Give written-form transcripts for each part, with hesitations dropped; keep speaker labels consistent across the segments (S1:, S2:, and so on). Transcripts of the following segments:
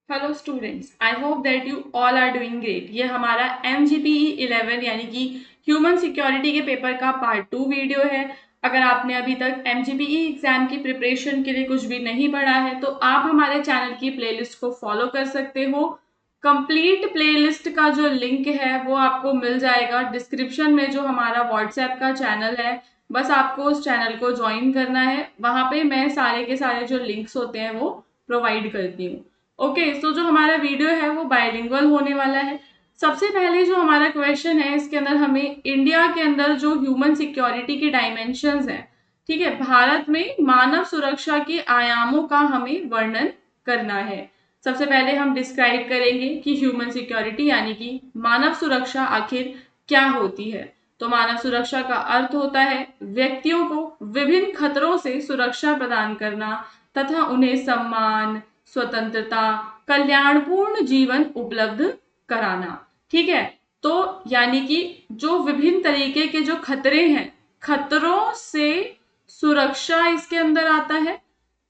S1: Hello students, I hope that you all are doing great. ये हमारा MGPE 11 यानी कि ह्यूमन सिक्योरिटी के पेपर का पार्ट 2 वीडियो है। अगर आपने अभी तक MGPE एग्जाम की प्रिपरेशन के लिए कुछ भी नहीं पढ़ा है तो आप हमारे चैनल की प्लेलिस्ट को फॉलो कर सकते हो। कंप्लीट प्लेलिस्ट का जो लिंक है वो आपको मिल जाएगा डिस्क्रिप्शन में, जो हमारा व्हाट्सएप का चैनल है। बस आपको उस चैनल को ज्वाइन करना है, वहां पे मैं सारे के सारे जो लिंक्स होते हैं वो प्रोवाइड करती हूँ। ओके, सो जो हमारा वीडियो है वो बायलिंगुअल होने वाला है। सबसे पहले जो हमारा क्वेश्चन है इसके अंदर हमें इंडिया के अंदर जो ह्यूमन सिक्योरिटी के डायमेंशंस हैं, ठीक है, भारत में मानव सुरक्षा के आयामों का हमें वर्णन करना है। सबसे पहले हम डिस्क्राइब करेंगे कि ह्यूमन सिक्योरिटी यानी कि मानव सुरक्षा आखिर क्या होती है। तो मानव सुरक्षा का अर्थ होता है व्यक्तियों को विभिन्न खतरों से सुरक्षा प्रदान करना तथा उन्हें सम्मान, स्वतंत्रता, कल्याणपूर्ण जीवन उपलब्ध कराना। ठीक है, तो यानी कि जो विभिन्न तरीके के जो खतरे हैं, खतरों से सुरक्षा इसके अंदर आता है।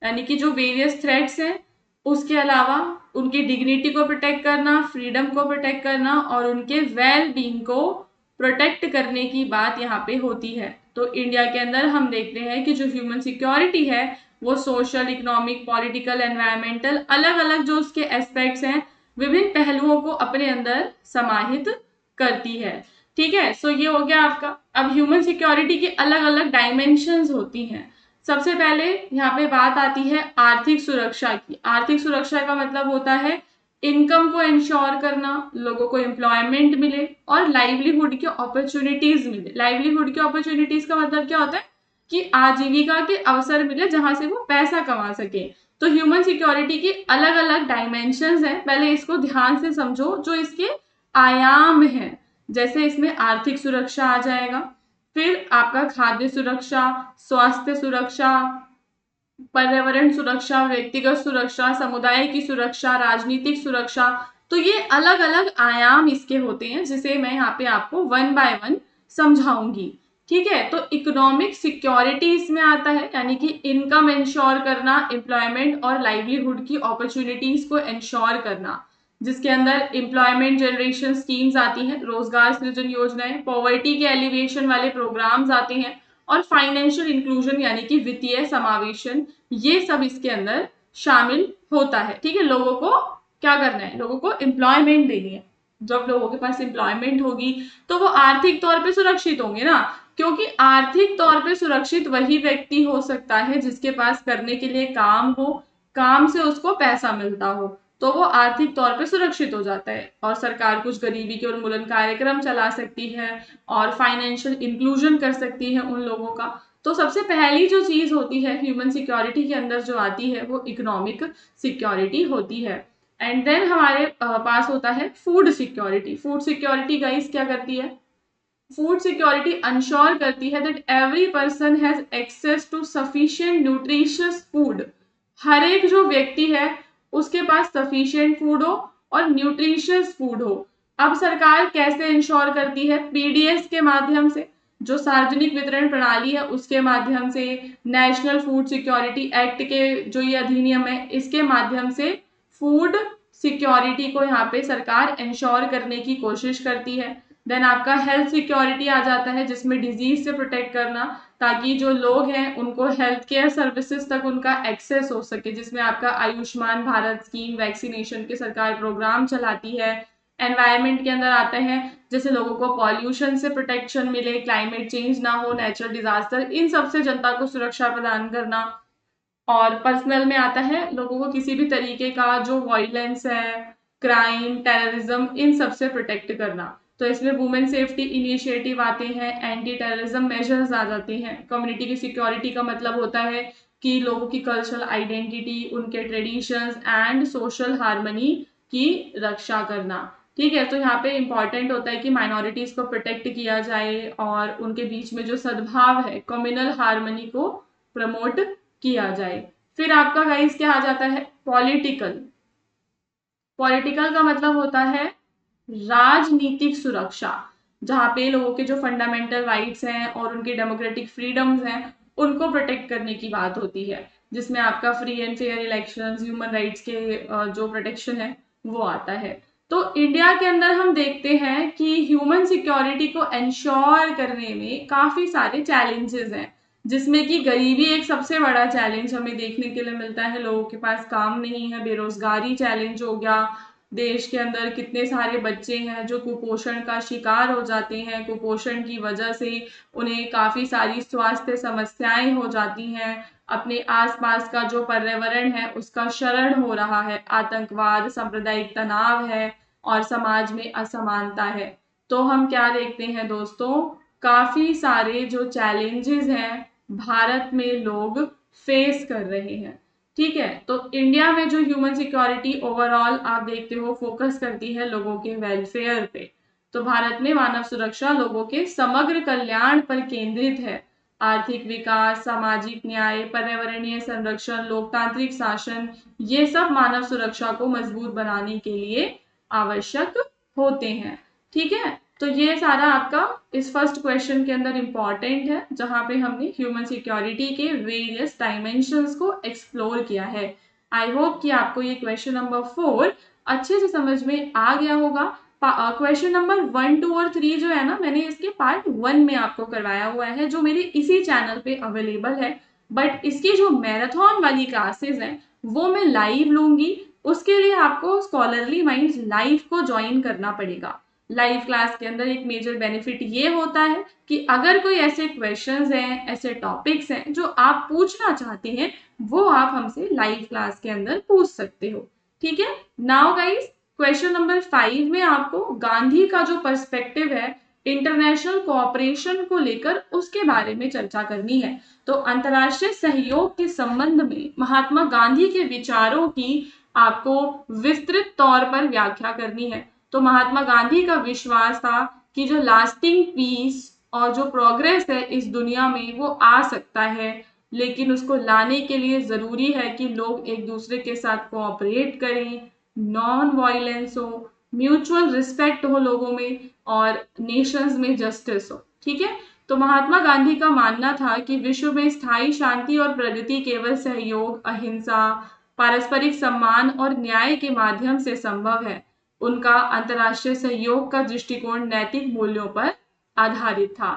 S1: यानी कि जो वेरियस थ्रेट्स हैं, उसके अलावा उनकी डिग्निटी को प्रोटेक्ट करना, फ्रीडम को प्रोटेक्ट करना और उनके वेल बीइंग को प्रोटेक्ट करने की बात यहाँ पे होती है। तो इंडिया के अंदर हम देखते हैं कि जो ह्यूमन सिक्योरिटी है वो सोशल, इकोनॉमिक, पॉलिटिकल, एनवायरमेंटल, अलग अलग जो उसके एस्पेक्ट्स हैं, विभिन्न पहलुओं को अपने अंदर समाहित करती है। ठीक है, सो ये हो गया आपका। अब ह्यूमन सिक्योरिटी की अलग अलग डायमेंशंस होती हैं। सबसे पहले यहाँ पे बात आती है आर्थिक सुरक्षा की। आर्थिक सुरक्षा का मतलब होता है इनकम को इंश्योर करना, लोगों को एम्प्लॉयमेंट मिले और लाइवलीहुड की अपॉर्चुनिटीज मिले। लाइवलीहुड की अपॉर्चुनिटीज का मतलब क्या होता है कि आजीविका के अवसर मिले जहां से वो पैसा कमा सके। तो ह्यूमन सिक्योरिटी की अलग अलग डायमेंशंस हैं, पहले इसको ध्यान से समझो जो इसके आयाम हैं। जैसे इसमें आर्थिक सुरक्षा आ जाएगा, फिर आपका खाद्य सुरक्षा, स्वास्थ्य सुरक्षा, पर्यावरण सुरक्षा, व्यक्तिगत सुरक्षा, समुदाय की सुरक्षा, राजनीतिक सुरक्षा। तो ये अलग अलग आयाम इसके होते हैं जिसे मैं यहाँ पे आपको वन बाय वन समझाऊंगी। ठीक है, तो इकोनॉमिक सिक्योरिटी इसमें आता है, यानी कि इनकम इंश्योर करना, एम्प्लॉयमेंट और लाइवलीहुड की अपॉर्चुनिटीज को इंश्योर करना, जिसके अंदर एम्प्लॉयमेंट जनरेशन स्कीम्स आती हैं, रोजगार सृजन योजनाएं, पॉवर्टी के एलिवेशन वाले प्रोग्राम्स आते हैं और फाइनेंशियल इंक्लूजन यानी कि वित्तीय समावेशन, ये सब इसके अंदर शामिल होता है। ठीक है, लोगों को क्या करना है, लोगों को एम्प्लॉयमेंट देनी है। जब लोगों के पास एम्प्लॉयमेंट होगी तो वो आर्थिक तौर पे सुरक्षित होंगे ना, क्योंकि आर्थिक तौर पे सुरक्षित वही व्यक्ति हो सकता है जिसके पास करने के लिए काम हो, काम से उसको पैसा मिलता हो, तो वो आर्थिक तौर पे सुरक्षित हो जाता है। और सरकार कुछ गरीबी के उन्मूलन कार्यक्रम चला सकती है और फाइनेंशियल इंक्लूजन कर सकती है उन लोगों का। तो सबसे पहली जो चीज होती है ह्यूमन सिक्योरिटी के अंदर जो आती है वो इकोनॉमिक सिक्योरिटी होती है। एंड देन हमारे पास होता है food security. Food security guys क्या करती है? फूड सिक्योरिटी अंश्योर करती है that every person has access to sufficient nutritious food. हर एक जो व्यक्ति है उसके पास सफिशिएंट फूड हो और न्यूट्रिशियस फूड हो। अब सरकार कैसे इंश्योर करती है? पीडीएस के माध्यम से, जो सार्वजनिक वितरण प्रणाली है उसके माध्यम से, नेशनल फूड सिक्योरिटी एक्ट के जो ये अधिनियम है इसके माध्यम से फूड सिक्योरिटी को यहाँ पे सरकार इंश्योर करने की कोशिश करती है। देन आपका हेल्थ सिक्योरिटी आ जाता है, जिसमें डिजीज से प्रोटेक्ट करना, ताकि जो लोग हैं उनको हेल्थ केयर सर्विसेज तक उनका एक्सेस हो सके, जिसमें आपका आयुष्मान भारत स्कीम, वैक्सीनेशन के सरकार प्रोग्राम चलाती है। एनवायरमेंट के अंदर आते हैं, जैसे लोगों को पॉल्यूशन से प्रोटेक्शन मिले, क्लाइमेट चेंज ना हो, नेचुरल डिजास्टर, इन सब से जनता को सुरक्षा प्रदान करना। और पर्सनल में आता है लोगों को किसी भी तरीके का जो वायलेंस है, क्राइम, टेररिज्म, इन सब से प्रोटेक्ट करना। तो इसमें वुमेन सेफ्टी इनिशिएटिव आते हैं, एंटी टेररिज्म मेजर्स आ जाते हैं। कम्युनिटी की सिक्योरिटी का मतलब होता है कि लोगों की कल्चरल आइडेंटिटी, उनके ट्रेडिशंस एंड सोशल हार्मनी की रक्षा करना। ठीक है, तो यहाँ पे इंपॉर्टेंट होता है कि माइनॉरिटीज को प्रोटेक्ट किया जाए और उनके बीच में जो सद्भाव है, कम्युनल हार्मनी को प्रमोट किया जाए। फिर आपका गाइस क्या आ जाता है? पॉलिटिकल। पॉलिटिकल का मतलब होता है राजनीतिक सुरक्षा, जहां पे लोगों के जो फंडामेंटल राइट्स हैं और उनके डेमोक्रेटिक फ्रीडम्स हैं उनको प्रोटेक्ट करने की बात होती है। जिसमें आपका free and fair elections, human rights के जो प्रोटेक्शन है वो आता है। तो इंडिया के अंदर हम देखते हैं कि ह्यूमन सिक्योरिटी को इंश्योर करने में काफी सारे चैलेंजेस हैं, जिसमें कि गरीबी एक सबसे बड़ा चैलेंज हमें देखने के लिए मिलता है। लोगों के पास काम नहीं है, बेरोजगारी चैलेंज हो गया। देश के अंदर कितने सारे बच्चे हैं जो कुपोषण का शिकार हो जाते हैं, कुपोषण की वजह से उन्हें काफी सारी स्वास्थ्य समस्याएं हो जाती हैं। अपने आसपास का जो पर्यावरण है उसका क्षरण हो रहा है, आतंकवाद, सांप्रदायिक तनाव है और समाज में असमानता है। तो हम क्या देखते हैं दोस्तों, काफी सारे जो चैलेंजेस हैं भारत में लोग फेस कर रहे हैं। ठीक है, तो इंडिया में जो ह्यूमन सिक्योरिटी ओवरऑल आप देखते हो फोकस करती है लोगों के वेलफेयर पे। तो भारत में मानव सुरक्षा लोगों के समग्र कल्याण पर केंद्रित है। आर्थिक विकास, सामाजिक न्याय, पर्यावरणीय संरक्षण, लोकतांत्रिक शासन, ये सब मानव सुरक्षा को मजबूत बनाने के लिए आवश्यक होते हैं। ठीक है, तो ये सारा आपका इस फर्स्ट क्वेश्चन के अंदर इंपॉर्टेंट है, जहां पे हमने ह्यूमन सिक्योरिटी के वेरियस डायमेंशंस को एक्सप्लोर किया है। आई होप कि आपको ये क्वेश्चन नंबर 4 अच्छे से समझ में आ गया होगा। क्वेश्चन नंबर 1, 2 और 3 जो है ना, मैंने इसके पार्ट 1 में आपको करवाया हुआ है, जो मेरे इसी चैनल पे अवेलेबल है। बट इसकी जो मैराथन वाली क्लासेस हैं वो मैं लाइव लूंगी। उसके लिए आपको स्कॉलरली माइंड्स लाइव को ज्वाइन करना पड़ेगा। लाइव क्लास के अंदर एक मेजर बेनिफिट ये होता है कि अगर कोई ऐसे क्वेश्चंस हैं, ऐसे टॉपिक्स हैं जो आप पूछना चाहते हैं, वो आप हमसे लाइव क्लास के अंदर पूछ सकते हो। ठीक है, नाउ गाइस, क्वेश्चन नंबर 5 में आपको गांधी का जो पर्सपेक्टिव है इंटरनेशनल कोऑपरेशन को लेकर, उसके बारे में चर्चा करनी है। तो अंतर्राष्ट्रीय सहयोग के संबंध में महात्मा गांधी के विचारों की आपको विस्तृत तौर पर व्याख्या करनी है। तो महात्मा गांधी का विश्वास था कि जो लास्टिंग पीस और जो प्रोग्रेस है इस दुनिया में वो आ सकता है, लेकिन उसको लाने के लिए जरूरी है कि लोग एक दूसरे के साथ कोऑपरेट करें, नॉन वायलेंस हो, म्यूचुअल रिस्पेक्ट हो लोगों में, और नेशंस में जस्टिस हो। ठीक है, तो महात्मा गांधी का मानना था कि विश्व में स्थायी शांति और प्रगति केवल सहयोग, अहिंसा, पारस्परिक सम्मान और न्याय के माध्यम से संभव है। उनका अंतर्राष्ट्रीय सहयोग का दृष्टिकोण नैतिक मूल्यों पर आधारित था।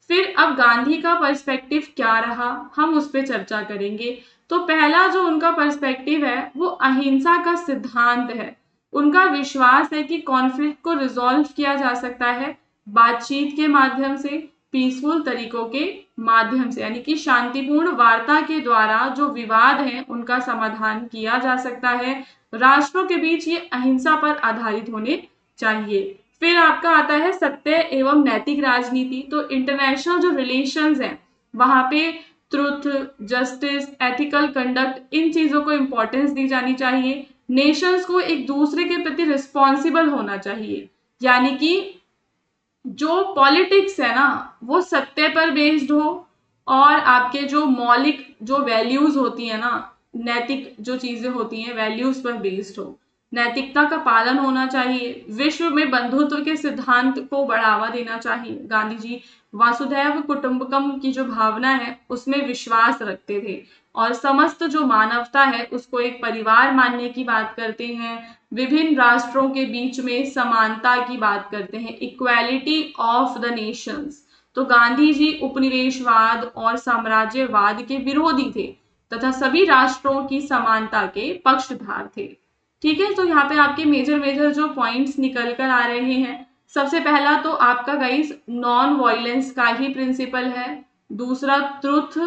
S1: फिर अब गांधी का पर्सपेक्टिव क्या रहा, हम उस पर चर्चा करेंगे। तो पहला जो उनका पर्सपेक्टिव है वो अहिंसा का सिद्धांत है। उनका विश्वास है कि कॉन्फ्लिक्ट को रिजॉल्व किया जा सकता है बातचीत के माध्यम से, पीसफुल तरीकों के माध्यम से, यानी कि शांतिपूर्ण वार्ता के द्वारा जो विवाद हैं उनका समाधान किया जा सकता है। राष्ट्रों के बीच ये अहिंसा पर आधारित होने चाहिए। फिर आपका आता है सत्य एवं नैतिक राजनीति। तो इंटरनेशनल जो रिलेशंस हैं वहां पे ट्रुथ, जस्टिस, एथिकल कंडक्ट, इन चीजों को इंपॉर्टेंस दी जानी चाहिए। नेशंस को एक दूसरे के प्रति रिस्पॉन्सिबल होना चाहिए, यानी कि जो पॉलिटिक्स है ना वो सत्य पर बेस्ड हो, और आपके जो मौलिक जो वैल्यूज होती है ना, नैतिक जो चीजें होती हैं वैल्यूज पर बेस्ड हो, नैतिकता का पालन होना चाहिए। विश्व में बंधुत्व के सिद्धांत को बढ़ावा देना चाहिए। गांधी जी वासुधैव कुटुंबकम की जो भावना है उसमें विश्वास रखते थे, और समस्त जो मानवता है उसको एक परिवार मानने की बात करते हैं। विभिन्न राष्ट्रों के बीच में समानता की बात करते हैं, इक्वालिटी ऑफ द नेशंस। तो गांधी जी उपनिवेशवाद और साम्राज्यवाद के विरोधी थे तथा सभी राष्ट्रों की समानता के पक्षधर थे। ठीक है, तो यहाँ पे आपके मेजर मेजर जो पॉइंट्स निकल कर आ रहे हैं, सबसे पहला तो आपका गाइस नॉन वायलेंस का ही प्रिंसिपल है। दूसरा truth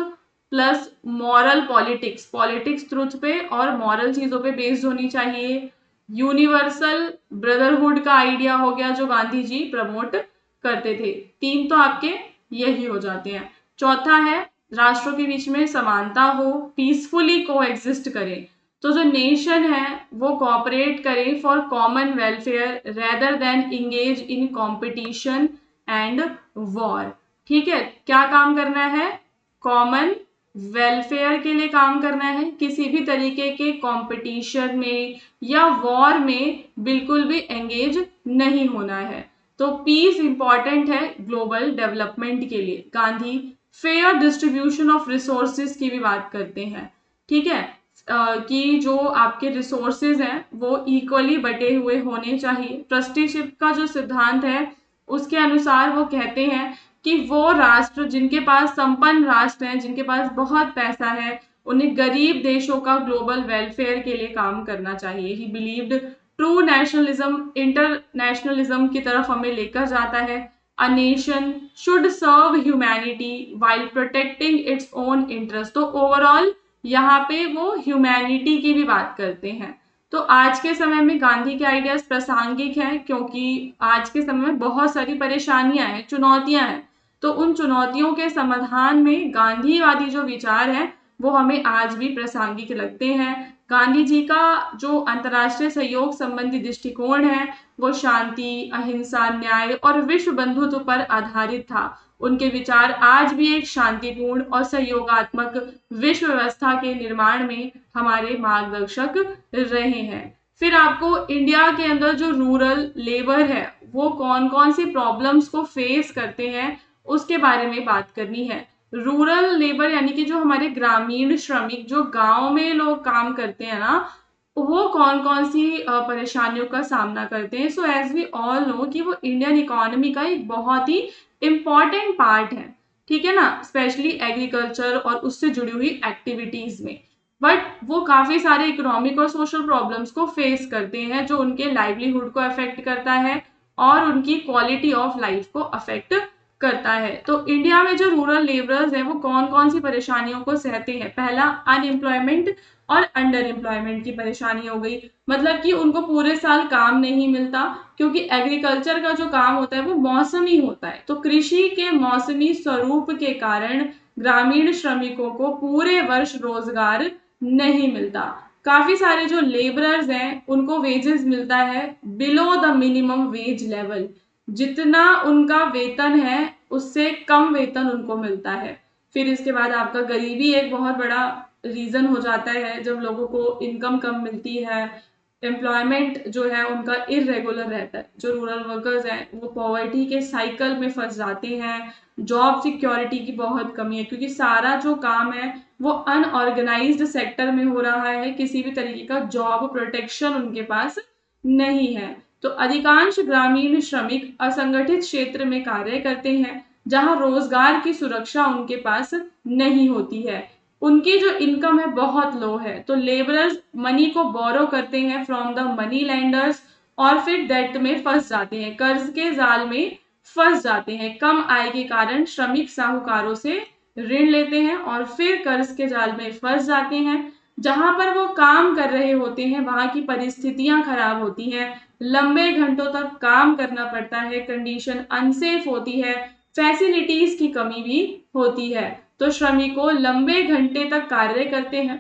S1: plus moral politics, politics truth पे और मॉरल चीजों पे बेस्ड होनी चाहिए। यूनिवर्सल ब्रदरहुड का आइडिया हो गया जो गांधी जी प्रमोट करते थे। 3 तो आपके यही हो जाते हैं। चौथा है राष्ट्रों के बीच में समानता हो, पीसफुली को एग्जिस्ट करें। तो जो नेशन है वो कोऑपरेट करे for common welfare rather than engage in competition and war. ठीक है, क्या काम करना है, कॉमन वेलफेयर के लिए काम करना है, किसी भी तरीके के कंपटीशन में या वॉर में बिल्कुल भी एंगेज नहीं होना है। तो पीस इंपॉर्टेंट है ग्लोबल डेवलपमेंट के लिए। Gandhi fair distribution of resources की भी बात करते हैं। ठीक है, कि जो आपके रिसोर्सेज हैं वो इक्वली बटे हुए होने चाहिए। ट्रस्टीशिप का जो सिद्धांत है उसके अनुसार वो कहते हैं कि वो राष्ट्र जिनके पास संपन्न राष्ट्र हैं, जिनके पास बहुत पैसा है, उन्हें गरीब देशों का ग्लोबल वेलफेयर के लिए काम करना चाहिए। He believed true nationalism internationalism की तरफ हमें लेकर जाता है। A nation should serve humanity while protecting its own interest. तो ओवरऑल यहाँ पे वो ह्यूमैनिटी की भी बात करते हैं। तो आज के समय में गांधी के आइडियाज प्रासंगिक हैं क्योंकि आज के समय में बहुत सारी परेशानियां हैं, चुनौतियां हैं। तो उन चुनौतियों के समाधान में गांधीवादी जो विचार हैं वो हमें आज भी प्रासंगिक लगते हैं। गांधी जी का जो अंतर्राष्ट्रीय सहयोग संबंधी दृष्टिकोण है वो शांति, अहिंसा, न्याय और विश्व बंधुत्व पर आधारित था। उनके विचार आज भी एक शांतिपूर्ण और सहयोगात्मक विश्व व्यवस्था के निर्माण में हमारे मार्गदर्शक रहे हैं। फिर आपको इंडिया के अंदर जो रूरल लेबर है वो कौन कौन सी प्रॉब्लम्स को फेस करते हैं उसके बारे में बात करनी है। रूरल लेबर यानी कि जो हमारे ग्रामीण श्रमिक जो गांव में लोग काम करते हैं ना, वो कौन कौन सी परेशानियों का सामना करते हैं। So as we all know कि वो इंडियन इकोनॉमी का एक बहुत ही इम्पॉर्टेंट पार्ट है, ठीक है ना, स्पेशली एग्रीकल्चर और उससे जुड़ी हुई एक्टिविटीज में। बट वो काफी सारे इकोनॉमिक और सोशल प्रॉब्लम्स को फेस करते हैं जो उनके लाइवलीहुड को अफेक्ट करता है और उनकी क्वालिटी ऑफ लाइफ को अफेक्ट करता है। तो इंडिया में जो रूरल लेबरर्स हैं वो कौन कौन सी परेशानियों को सहते हैं। पहला, अनएम्प्लॉयमेंट और अंडर एम्प्लॉयमेंट की परेशानी हो गई, मतलब कि उनको पूरे साल काम नहीं मिलता क्योंकि एग्रीकल्चर का जो काम होता है वो मौसमी होता है। तो कृषि के मौसमी स्वरूप के कारण ग्रामीण श्रमिकों को पूरे वर्ष रोजगार नहीं मिलता। काफी सारे जो लेबरर्स हैं उनको वेजेस मिलता है below the minimum wage level, जितना उनका वेतन है उससे कम वेतन उनको मिलता है। फिर इसके बाद आपका गरीबी एक बहुत बड़ा रीजन हो जाता है, जब लोगों को इनकम कम मिलती है, एम्प्लॉयमेंट जो है उनका इरेगुलर रहता है। जो रूरल वर्कर्स हैं वो पॉवर्टी के साइकिल में फंस जाते हैं। जॉब सिक्योरिटी की बहुत कमी है क्योंकि सारा जो काम है वो अनऑर्गेनाइज्ड सेक्टर में हो रहा है, किसी भी तरीके का जॉब प्रोटेक्शन उनके पास नहीं है। तो अधिकांश ग्रामीण श्रमिक असंगठित क्षेत्र में कार्य करते हैं जहां रोजगार की सुरक्षा उनके पास नहीं होती है। उनकी जो इनकम है बहुत लो है। तो लेबरर्स मनी को बोरो करते हैं फ्रॉम द मनी लैंडर्स और फिर डेट में फंस जाते हैं, कर्ज के जाल में फंस जाते हैं। कम आय के कारण श्रमिक साहूकारों से ऋण लेते हैं और फिर कर्ज के जाल में फंस जाते हैं। जहां पर वो काम कर रहे होते हैं वहां की परिस्थितियां खराब होती हैं, लंबे घंटों तक काम करना पड़ता है, कंडीशन अनसेफ होती है, फैसिलिटीज की कमी भी होती है। तो श्रमिकों लंबे घंटे तक कार्य करते हैं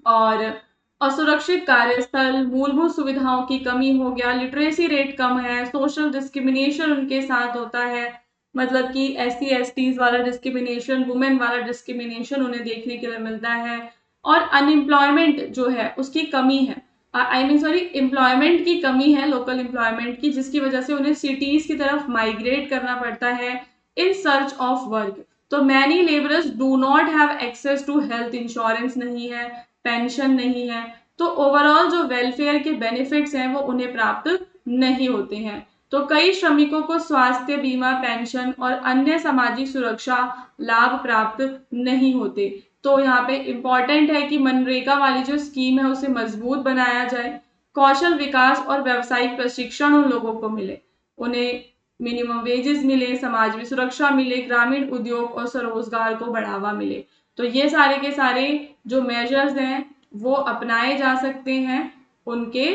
S1: और असुरक्षित कार्यस्थल, मूलभूत सुविधाओं की कमी हो गया, लिटरेसी रेट कम है, सोशल डिस्क्रिमिनेशन उनके साथ होता है, मतलब कि SC STs वाला डिस्क्रिमिनेशन, वुमेन वाला डिस्क्रिमिनेशन उन्हें देखने के लिए मिलता है। और अनएम्प्लॉयमेंट जो है उसकी कमी है, एम्प्लॉयमेंट की कमी है, लोकल एम्प्लॉयमेंट की, जिसकी वजह से उन्हें सिटीज की तरफ माइग्रेट करना पड़ता है इन सर्च ऑफ वर्क। तो many labourers do not have access to health insurance नहीं है, पेंशन नहीं है। तो ओवरऑल जो वेलफेयर के बेनिफिट्स हैं वो उन्हें प्राप्त नहीं होते हैं। तो कई श्रमिकों को स्वास्थ्य बीमा, पेंशन और अन्य सामाजिक सुरक्षा लाभ प्राप्त नहीं होते। तो यहाँ पे इम्पॉर्टेंट है कि मनरेगा वाली जो स्कीम है उसे मजबूत बनाया जाए, कौशल विकास और व्यावसायिक प्रशिक्षण उन लोगों को मिले, उन्हें मिनिमम वेजेस मिले, समाज में सुरक्षा मिले, ग्रामीण उद्योग और स्वरोजगार को बढ़ावा मिले। तो ये सारे के सारे जो मेजर्स हैं वो अपनाए जा सकते हैं उनके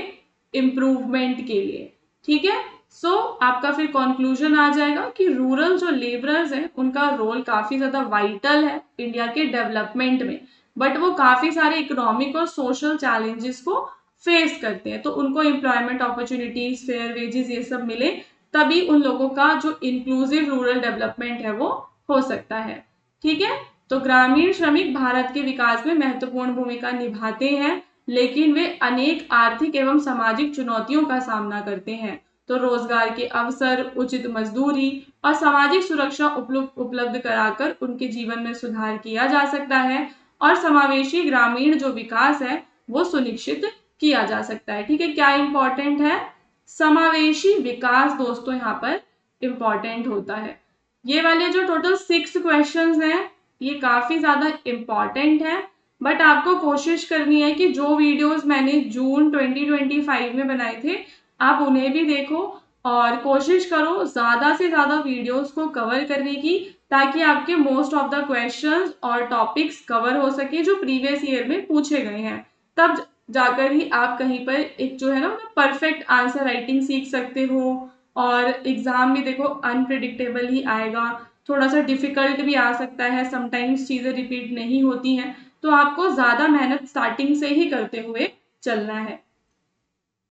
S1: इम्प्रूवमेंट के लिए, ठीक है। सो आपका फिर कंक्लूजन आ जाएगा कि रूरल जो लेबरर्स हैं उनका रोल काफी ज्यादा वाइटल है इंडिया के डेवलपमेंट में, बट वो काफी सारे इकोनॉमिक और सोशल चैलेंजेस को फेस करते हैं। तो उनको एम्प्लॉयमेंट अपॉर्चुनिटीज, फेयर वेजेस ये सब मिले तभी उन लोगों का जो इंक्लूसिव रूरल डेवलपमेंट है वो हो सकता है, ठीक है। तो ग्रामीण श्रमिक भारत के विकास में महत्वपूर्ण भूमिका निभाते हैं, लेकिन वे अनेक आर्थिक एवं सामाजिक चुनौतियों का सामना करते हैं। तो रोजगार के अवसर, उचित मजदूरी और सामाजिक सुरक्षा उपलब्ध कराकर उनके जीवन में सुधार किया जा सकता है और समावेशी ग्रामीण जो विकास है वो सुनिश्चित किया जा सकता है। ठीक है, क्या इंपॉर्टेंट है? समावेशी विकास दोस्तों यहाँ पर इंपॉर्टेंट होता है। ये वाले जो टोटल 6 क्वेश्चंस हैं ये काफी ज्यादा इंपॉर्टेंट है, बट आपको कोशिश करनी है कि जो वीडियोस मैंने जून 2025 में बनाए थे आप उन्हें भी देखो और कोशिश करो ज्यादा से ज्यादा वीडियोस को कवर करने की, ताकि आपके मोस्ट ऑफ द क्वेश्चंस और टॉपिक्स कवर हो सके जो प्रीवियस ईयर में पूछे गए हैं। तब जाकर ही आप कहीं पर एक जो है ना परफेक्ट आंसर राइटिंग सीख सकते हो। और एग्जाम भी देखो अनप्रिडिक्टेबल ही आएगा, थोड़ा सा डिफिकल्ट भी आ सकता है, समटाइम्स चीजें रिपीट नहीं होती हैं, तो आपको ज्यादा मेहनत स्टार्टिंग से ही करते हुए चलना है।